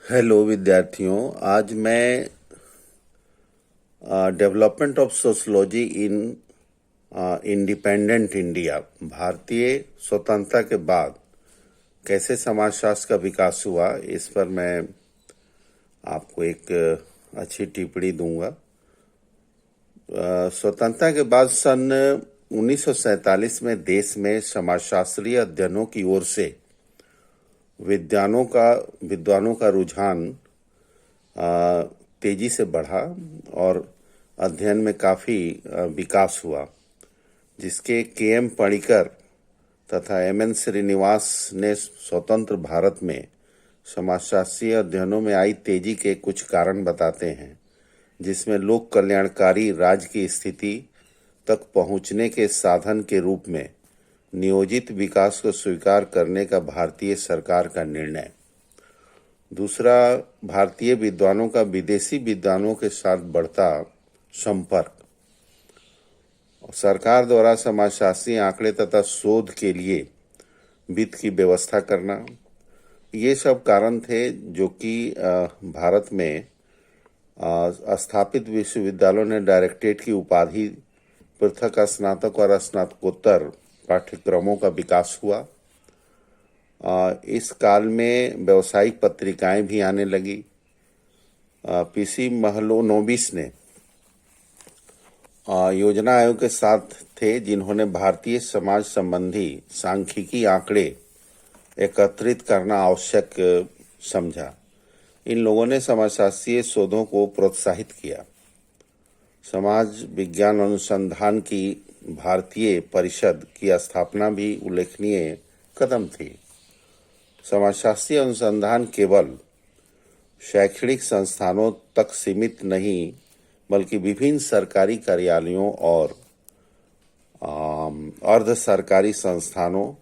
Hello विद्यार्थियों। आज मैं development of sociology in independent India, भारतीय स्वतंत्रता के बाद कैसे समाजशास्त्र का विकास हुआ, इस पर मैं आपको एक अच्छी टिप्पणी दूंगा। स्वतंत्रता के बाद सन 1947 में देश में समाजशास्त्रीय अध्ययनों की ओर से विद्वानों का रुझान तेजी से बढ़ा और अध्ययन में काफ़ी विकास हुआ, जिसके के.एम. पणिकर तथा एम.एन. श्रीनिवास ने स्वतंत्र भारत में समाजशास्त्रीय अध्ययनों में आई तेजी के कुछ कारण बताते हैं, जिसमें लोक कल्याणकारी राज्य की स्थिति तक पहुंचने के साधन के रूप में नियोजित विकास को स्वीकार करने का भारतीय सरकार का निर्णय। दूसरा, भारतीय विद्वानों का विदेशी विद्वानों के साथ बढ़ता संपर्क। सरकार द्वारा समाजशास्त्रीय आंकड़े तथा शोध के लिए वित्त की व्यवस्था करना, ये सब कारण थे जो कि भारत में स्थापित विश्वविद्यालयों ने डायरेक्टरेट की उपाधि, पृथक स्नातक और स्नातकोत्तर पाठ्यक्रमों का विकास हुआ। इस काल में व्यावसायिक पत्रिकाएं भी आने लगी। पीसी महलनोबिस ने योजना आयोग के साथ थे, जिन्होंने भारतीय समाज संबंधी सांख्यिकी आंकड़े एकत्रित करना आवश्यक समझा। इन लोगों ने समाजशास्त्रीय शोधों को प्रोत्साहित किया। समाज विज्ञान अनुसंधान की भारतीय परिषद की स्थापना भी उल्लेखनीय कदम थी। समाजशास्त्रीय अनुसंधान केवल शैक्षणिक संस्थानों तक सीमित नहीं, बल्कि विभिन्न सरकारी कार्यालयों और अर्ध सरकारी संस्थानों,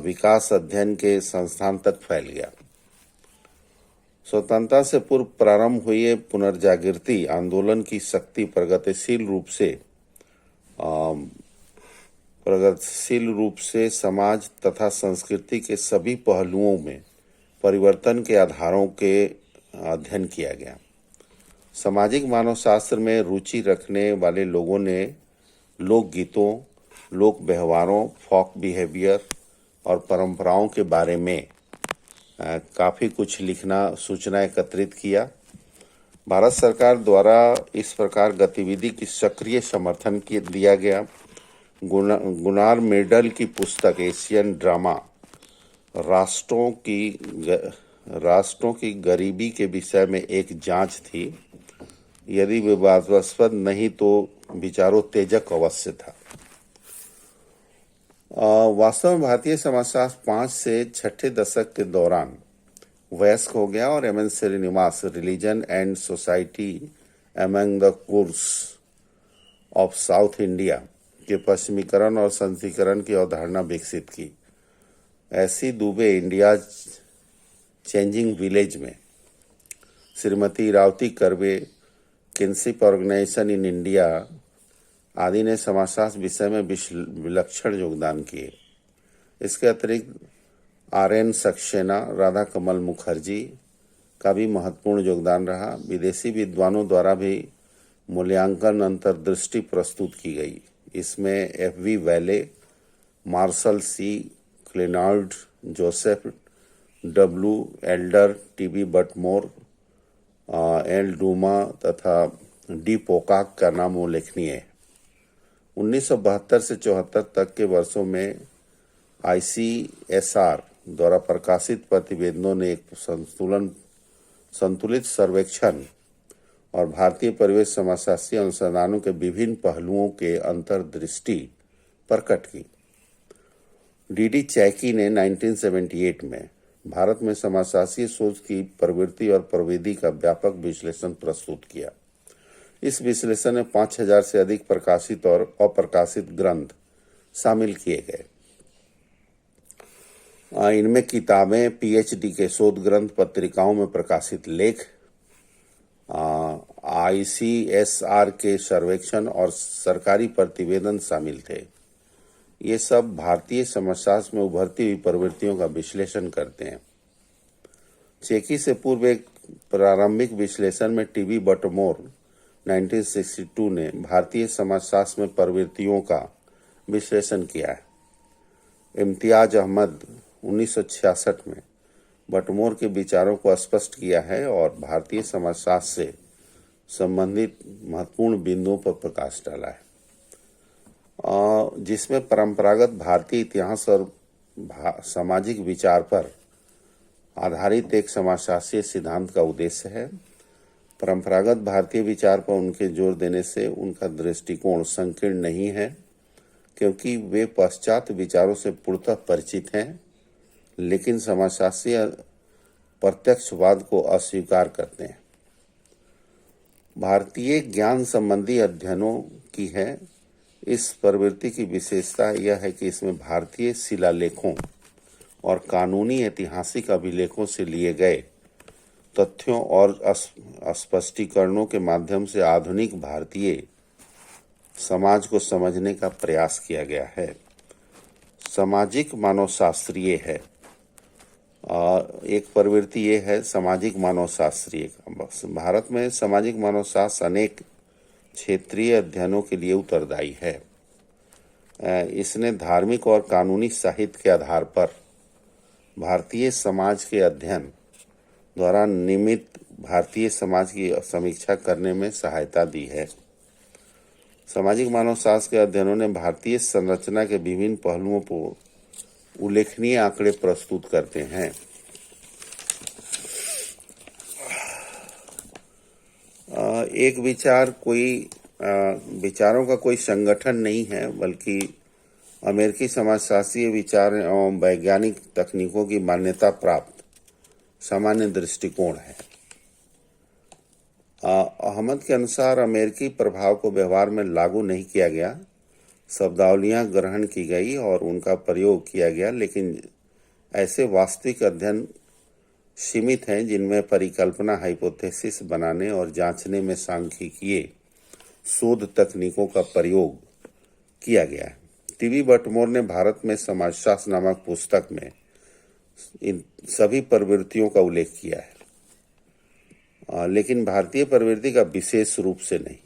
विकास अध्ययन के संस्थान तक फैल गया। स्वतंत्रता से पूर्व प्रारंभ हुए पुनर्जागृति आंदोलन की शक्ति प्रगतिशील रूप से समाज तथा संस्कृति के सभी पहलुओं में परिवर्तन के आधारों के अध्ययन किया गया। सामाजिक मानवशास्त्र में रुचि रखने वाले लोगों ने लोकगीतों, लोक व्यवहारों, फोक बिहेवियर और परंपराओं के बारे में काफ़ी कुछ लिखना, सूचना एकत्रित किया। भारत सरकार द्वारा इस प्रकार गतिविधि की सक्रिय समर्थन दिया गया। गुनार मेडल की पुस्तक एशियन ड्रामा राष्ट्रों की गरीबी के विषय में एक जांच थी। यदि विवादास्पद नहीं तो विचारोत्तेजक अवश्य था। वास्तव में भारतीय समाजशास्त्र 5 से 6 दशक के दौरान वयस्क हो गया और M N. Srinivas religion and society among the Coorgs of South India के पश्चिमीकरण और संतीकरण की अवधारणा विकसित की। ऐसी दुबे इंडिया चेंजिंग विलेज में Shrimati Irawati Karve, kinship organisation in India आदि ने समाजशास्त्र विषय में विलक्षण योगदान किए। इसके अतिरिक्त आर.एन. सक्सेना, राधा कमल मुखर्जी का भी महत्वपूर्ण योगदान रहा। विदेशी विद्वानों द्वारा भी मूल्यांकन अंतर्दृष्टि प्रस्तुत की गई। इसमें F V. Valle, Marshall C. Clinard, Joseph W. Elder, T B. Bottomore, L. Dumont तथा डी. पोकाक का नाम उल्लेखनीय है। 1972 से 74 तक के वर्षों में ICSR द्वारा प्रकाशित प्रतिवेदनों ने एक संतुलित सर्वेक्षण और भारतीय परिवेश समाजशास्त्रीय अनुसंधानों के विभिन्न पहलुओं के अंतर्दृष्टि प्रकट की। डी.डी. चैकी ने 1978 में भारत में समाजशास्त्रीय सोच की प्रवृत्ति और प्रविधि का व्यापक विश्लेषण प्रस्तुत किया। इस विश्लेषण में 5000 से अधिक प्रकाशित और अप्रकाशित ग्रंथ शामिल किए गए। इनमें किताबें, पीएचडी के शोध ग्रंथ, पत्रिकाओं में प्रकाशित लेख, ICSR के सर्वेक्षण और सरकारी प्रतिवेदन शामिल थे। ये सब भारतीय समाजशास्त्र में उभरती हुई प्रवृत्तियों का विश्लेषण करते हैं। चेकी से पूर्व एक प्रारंभिक विश्लेषण में टीवी बटमोर 1962 ने भारतीय समाजशास्त्र में प्रवृत्तियों का विश्लेषण किया है। इम्तियाज अहमद 1966 में बटमोर के विचारों को स्पष्ट किया है और भारतीय समाजशास्त्र से संबंधित महत्वपूर्ण बिंदुओं पर प्रकाश डाला है, जिसमें परंपरागत भारतीय इतिहास और सामाजिक विचार पर आधारित एक समाजशास्त्रीय सिद्धांत का उद्देश्य है। परंपरागत भारतीय विचार पर उनके जोर देने से उनका दृष्टिकोण संकीर्ण नहीं है, क्योंकि वे पाश्चात्य विचारों से पूर्णतः परिचित हैं, लेकिन समाजशास्त्रीय प्रत्यक्षवाद को अस्वीकार करते हैं। भारतीय ज्ञान संबंधी अध्ययनों की है इस प्रवृत्ति की विशेषता यह है कि इसमें भारतीय शिलालेखों और कानूनी ऐतिहासिक अभिलेखों से लिए गए तथ्यों और स्पष्टीकरणों के माध्यम से आधुनिक भारतीय समाज को समझने का प्रयास किया गया है। सामाजिक मानवशास्त्रीय है, एक प्रवृत्ति ये है सामाजिक मानवशास्त्रीय। भारत में सामाजिक मानवशास्त्र अनेक क्षेत्रीय अध्ययनों के लिए उत्तरदायी है। इसने धार्मिक और कानूनी साहित्य के आधार पर भारतीय समाज के अध्ययन द्वारा निमित्त भारतीय समाज की समीक्षा करने में सहायता दी है। सामाजिक मानवशास्त्र के अध्ययनों ने भारतीय संरचना के विभिन्न पहलुओं को उल्लेखनीय आंकड़े प्रस्तुत करते हैं। एक विचार कोई विचारों का कोई संगठन नहीं है, बल्कि अमेरिकी समाजशास्त्रीय विचार एवं वैज्ञानिक तकनीकों की मान्यता प्राप्त सामान्य दृष्टिकोण है। अहमद के अनुसार अमेरिकी प्रभाव को व्यवहार में लागू नहीं किया गया, शब्दावलियां ग्रहण की गई और उनका प्रयोग किया गया, लेकिन ऐसे वास्तविक अध्ययन सीमित हैं जिनमें परिकल्पना हाइपोथेसिस बनाने और जांचने में सांख्यिकीय शोध तकनीकों का प्रयोग किया गया है। टीवी बटमोर ने भारत में समाजशास्त्र नामक पुस्तक में इन सभी प्रवृत्तियों का उल्लेख किया है, लेकिन भारतीय प्रवृत्ति का विशेष रूप से नहीं।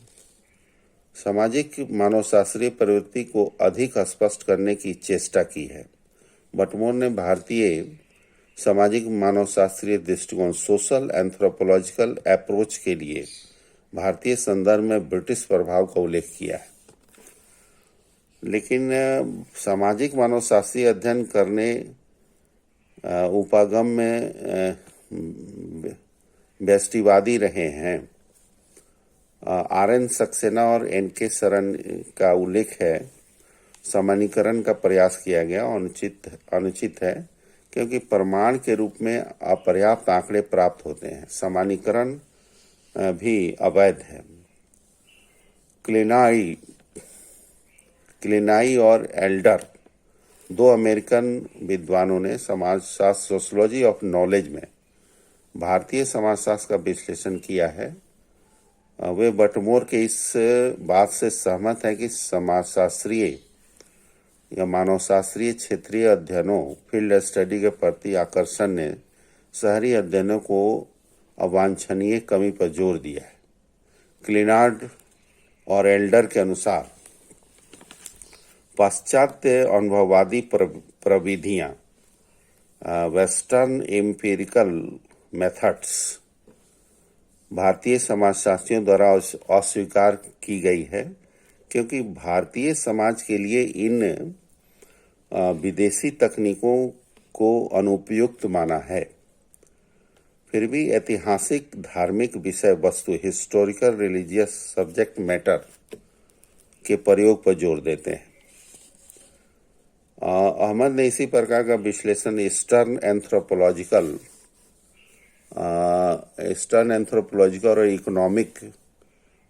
सामाजिक मानवशास्त्रीय प्रवृत्ति को अधिक स्पष्ट करने की चेष्टा की है। बटमोर ने भारतीय सामाजिक मानवशास्त्रीय दृष्टिकोण सोशल एंथ्रोपोलॉजिकल अप्रोच के लिए भारतीय संदर्भ में ब्रिटिश प्रभाव का उल्लेख किया है, लेकिन सामाजिक मानवशास्त्रीय अध्ययन करने उपागम में व्यष्टिवादी रहे हैं। आर.एन. सक्सेना और एन.के. शरण का उल्लेख है। सामान्यीकरण का प्रयास किया गया अनुचित है, क्योंकि प्रमाण के रूप में अपर्याप्त आंकड़े प्राप्त होते हैं। सामान्यीकरण भी अवैध है। क्लिनाई और एल्डर, दो अमेरिकन विद्वानों ने समाजशास्त्र सोशियोलॉजी ऑफ नॉलेज में भारतीय समाजशास्त्र का विश्लेषण किया है। वे बटमोर के इस बात से सहमत हैं कि समाजशास्त्रीय या मानवशास्त्रीय क्षेत्रीय अध्ययनों फील्ड स्टडी के प्रति आकर्षण ने शहरी अध्ययनों को अवांछनीय कमी पर जोर दिया है। क्लिनार्ड और एल्डर के अनुसार पाश्चात्य अनुभववादी प्रविधियां वेस्टर्न एम्पिरिकल मेथड्स भारतीय समाजशास्त्रियों द्वारा अस्वीकार की गई है, क्योंकि भारतीय समाज के लिए इन विदेशी तकनीकों को अनुपयुक्त माना है। फिर भी ऐतिहासिक धार्मिक विषय वस्तु हिस्टोरिकल रिलीजियस सब्जेक्ट मैटर के प्रयोग पर जोर देते हैं। अहमद ने इसी प्रकार का विश्लेषण ईस्टर्न एंथ्रोपोलॉजिकल और इकोनॉमिक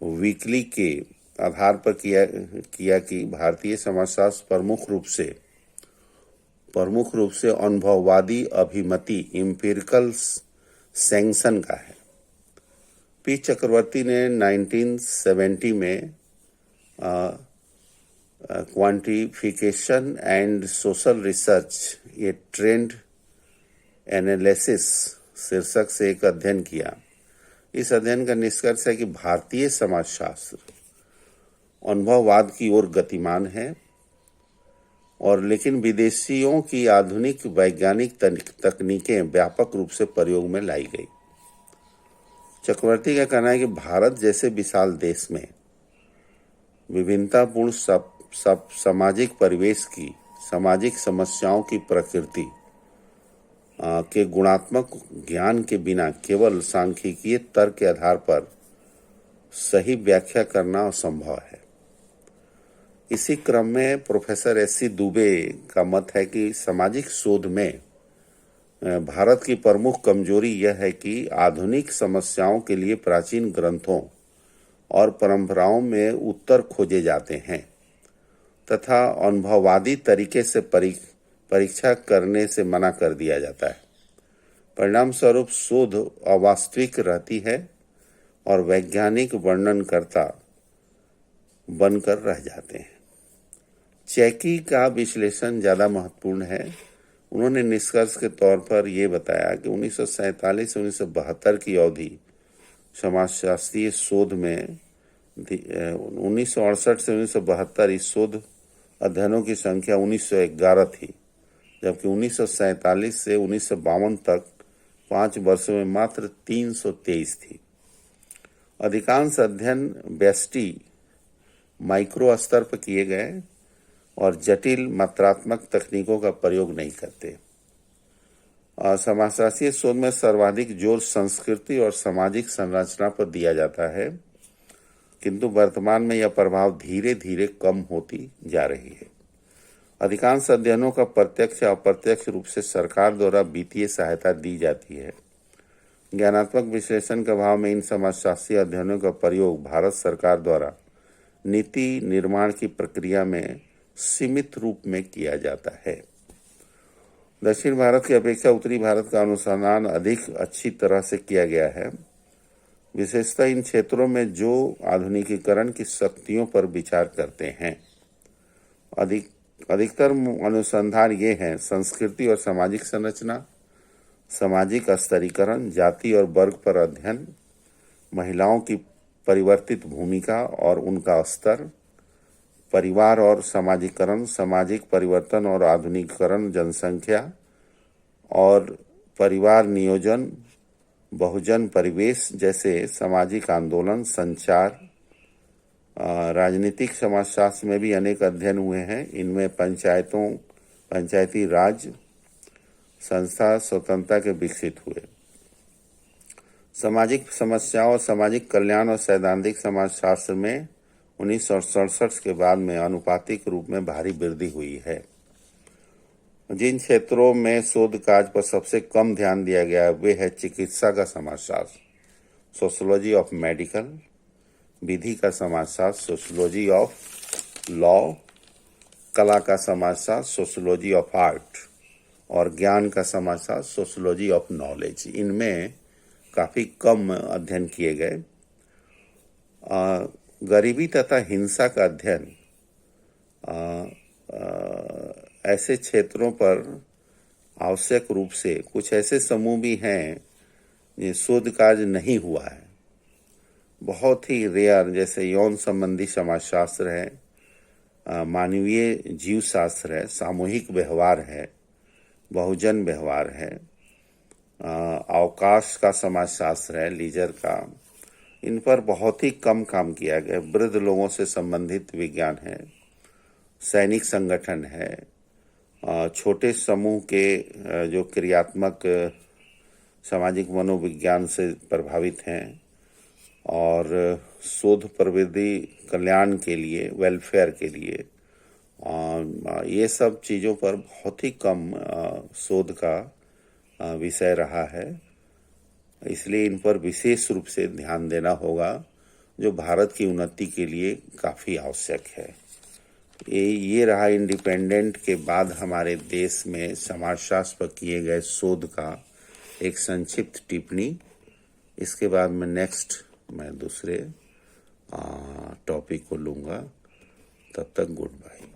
वीकली के आधार पर किया कि भारतीय समाजशास्त्र प्रमुख रूप से अनुभववादी अभिमति इंपिरिकल सैंक्शन का है। पी चक्रवर्ती ने 1970 में क्वांटिफिकेशन एंड सोशल रिसर्च, ये ट्रेंड एनालिसिस शीर्षक से एक अध्ययन किया। इस अध्ययन का निष्कर्ष है कि भारतीय समाजशास्त्र अनुभववाद की ओर गतिमान है और लेकिन विदेशियों की आधुनिक वैज्ञानिक तकनीकें व्यापक रूप से प्रयोग में लाई गई। चक्रवर्ती का कहना है कि भारत जैसे विशाल देश में विभिन्नतापूर्ण सब सामाजिक परिवेश की, सामाजिक समस्याओं की प्रकृति के गुणात्मक ज्ञान के बिना केवल सांख्यिकीय तर्क के आधार पर सही व्याख्या करना असंभव है। इसी क्रम में प्रोफेसर एस.सी. दुबे का मत है कि सामाजिक शोध में भारत की प्रमुख कमजोरी यह है कि आधुनिक समस्याओं के लिए प्राचीन ग्रंथों और परंपराओं में उत्तर खोजे जाते हैं तथा अनुभववादी तरीके से परीक्षा करने से मना कर दिया जाता है। परिणाम स्वरूप शोध अवास्तविक रहती है और वैज्ञानिक वर्णनकर्ता बनकर रह जाते हैं। चैकी का विश्लेषण ज़्यादा महत्वपूर्ण है। उन्होंने निष्कर्ष के तौर पर यह बताया कि 1947 से 1972 की अवधि समाजशास्त्रीय शोध में 1968 से 1972 इस शोध अध्ययनों की संख्या 1911 थी, जबकि 1947 से 1952 तक 5 वर्षों में मात्र 323 थी। अधिकांश अध्ययन व्यष्टि माइक्रो स्तर पर किए गए और जटिल मात्रात्मक तकनीकों का प्रयोग नहीं करते। समाजशास्त्रीय शोध में सर्वाधिक जोर संस्कृति और सामाजिक संरचना पर दिया जाता है, किंतु वर्तमान में यह प्रभाव धीरे धीरे कम होती जा रही है। अधिकांश अध्ययनों का प्रत्यक्ष या अप्रत्यक्ष रूप से सरकार द्वारा वित्तीय सहायता दी जाती है। ज्ञानात्मक विश्लेषण के अभाव में इन समाजशास्त्रीय अध्ययनों का प्रयोग भारत सरकार द्वारा नीति निर्माण की प्रक्रिया में सीमित रूप में किया जाता है। दक्षिण भारत की अपेक्षा उत्तरी भारत का अनुसंधान अधिक अच्छी तरह से किया गया है, विशेषतः इन क्षेत्रों में जो आधुनिकीकरण की शक्तियों पर विचार करते हैं। अधिकतर अनुसंधान ये हैं: संस्कृति और सामाजिक संरचना, सामाजिक स्तरीकरण, जाति और वर्ग पर अध्ययन, महिलाओं की परिवर्तित भूमिका और उनका स्तर, परिवार और समाजीकरण, सामाजिक परिवर्तन और आधुनिकीकरण, जनसंख्या और परिवार नियोजन, बहुजन परिवेश जैसे सामाजिक आंदोलन, संचार। राजनीतिक समाजशास्त्र में भी अनेक अध्ययन हुए हैं। इनमें पंचायती राज संस्था स्वतंत्रता के विकसित हुए। सामाजिक समस्याओं और सामाजिक कल्याण और सैद्धांतिक समाजशास्त्र में 1967 के बाद में आनुपातिक रूप में भारी वृद्धि हुई है। जिन क्षेत्रों में शोध कार्य पर सबसे कम ध्यान दिया गया है वे है चिकित्सा का समाजशास्त्र, सोशियोलॉजी ऑफ मेडिकल, विधि का समाजशास्त्र, सोशियोलॉजी ऑफ लॉ, कला का समाजशास्त्र, सोशियोलॉजी ऑफ आर्ट और ज्ञान का समाजशास्त्र, सोशियोलॉजी ऑफ नॉलेज। इनमें काफ़ी कम अध्ययन किए गए। गरीबी तथा हिंसा का अध्ययन ऐसे क्षेत्रों पर आवश्यक रूप से कुछ ऐसे समूह भी हैं जिन शोध कार्य नहीं हुआ है, बहुत ही रेयर, जैसे यौन संबंधी समाजशास्त्र है, मानवीय जीव शास्त्र है, सामूहिक व्यवहार है, बहुजन व्यवहार है, अवकाश का समाजशास्त्र है, लीजर का। इन पर बहुत ही कम काम किया गया। वृद्ध लोगों से संबंधित विज्ञान है, सैनिक संगठन है, छोटे समूह के जो क्रियात्मक सामाजिक मनोविज्ञान से प्रभावित हैं और शोध प्रवृत्ति कल्याण के लिए, वेलफेयर के लिए, ये सब चीज़ों पर बहुत ही कम शोध का विषय रहा है। इसलिए इन पर विशेष रूप से ध्यान देना होगा, जो भारत की उन्नति के लिए काफ़ी आवश्यक है। ये रहा इंडिपेंडेंट के बाद हमारे देश में समाजशास्त्र पर किए गए शोध का एक संक्षिप्त टिप्पणी। इसके बाद मैं दूसरे टॉपिक को लूँगा। तब तक गुड बाय।